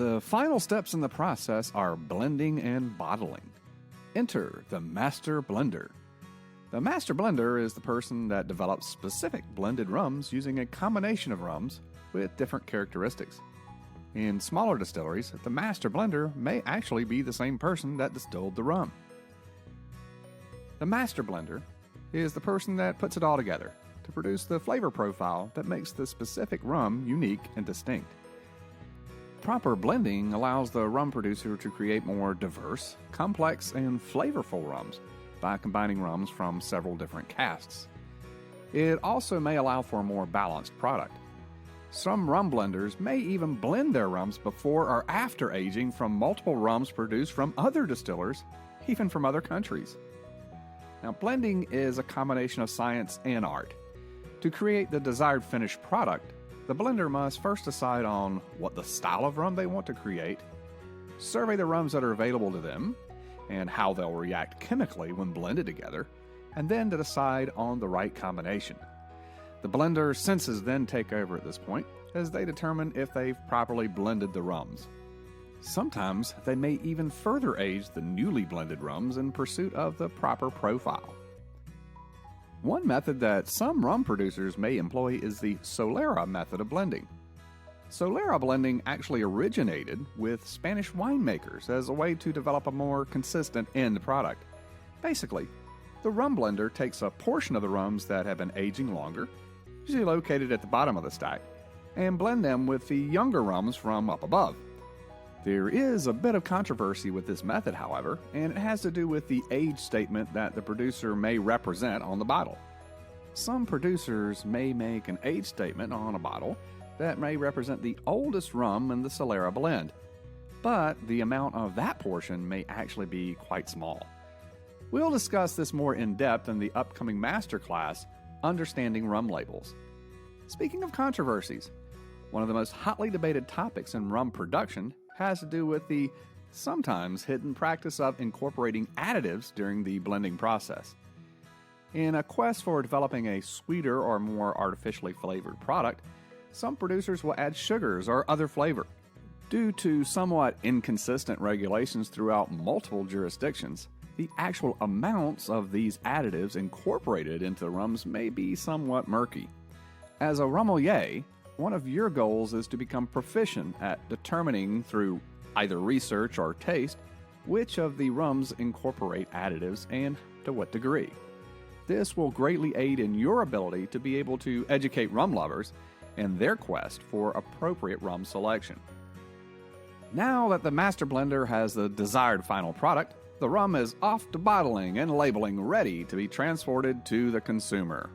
The final steps in the process are blending and bottling. Enter the Master Blender. The Master Blender is the person that develops specific blended rums using a combination of rums with different characteristics. In smaller distilleries, the Master Blender may actually be the same person that distilled the rum. The Master Blender is the person that puts it all together to produce the flavor profile that makes the specific rum unique and distinct. Proper blending allows the rum producer to create more diverse, complex, and flavorful rums by combining rums from several different casks. It also may allow for a more balanced product. Some rum blenders may even blend their rums before or after aging from multiple rums produced from other distillers, even from other countries. Now, blending is a combination of science and art. To create the desired finished product, the blender must first decide on what the style of rum they want to create, survey the rums that are available to them, and how they'll react chemically when blended together, and then to decide on the right combination. The blender's senses then take over at this point, as they determine if they've properly blended the rums. Sometimes they may even further age the newly blended rums in pursuit of the proper profile. One method that some rum producers may employ is the Solera method of blending. Solera blending actually originated with Spanish winemakers as a way to develop a more consistent end product. Basically, the rum blender takes a portion of the rums that have been aging longer, usually located at the bottom of the stack, and blend them with the younger rums from up above. There is a bit of controversy with this method, however, and it has to do with the age statement that the producer may represent on the bottle. Some producers may make an age statement on a bottle that may represent the oldest rum in the Solera blend, but the amount of that portion may actually be quite small. We'll discuss this more in depth in the upcoming masterclass, Understanding Rum Labels. Speaking of controversies, one of the most hotly debated topics in rum production has to do with the sometimes hidden practice of incorporating additives during the blending process. In a quest for developing a sweeter or more artificially flavored product, some producers will add sugars or other flavor. Due to somewhat inconsistent regulations throughout multiple jurisdictions, the actual amounts of these additives incorporated into the rums may be somewhat murky. As a rummelier, one of your goals is to become proficient at determining through either research or taste which of the rums incorporate additives and to what degree. This will greatly aid in your ability to be able to educate rum lovers in their quest for appropriate rum selection. Now that the Master Blender has the desired final product, the rum is off to bottling and labeling, ready to be transported to the consumer.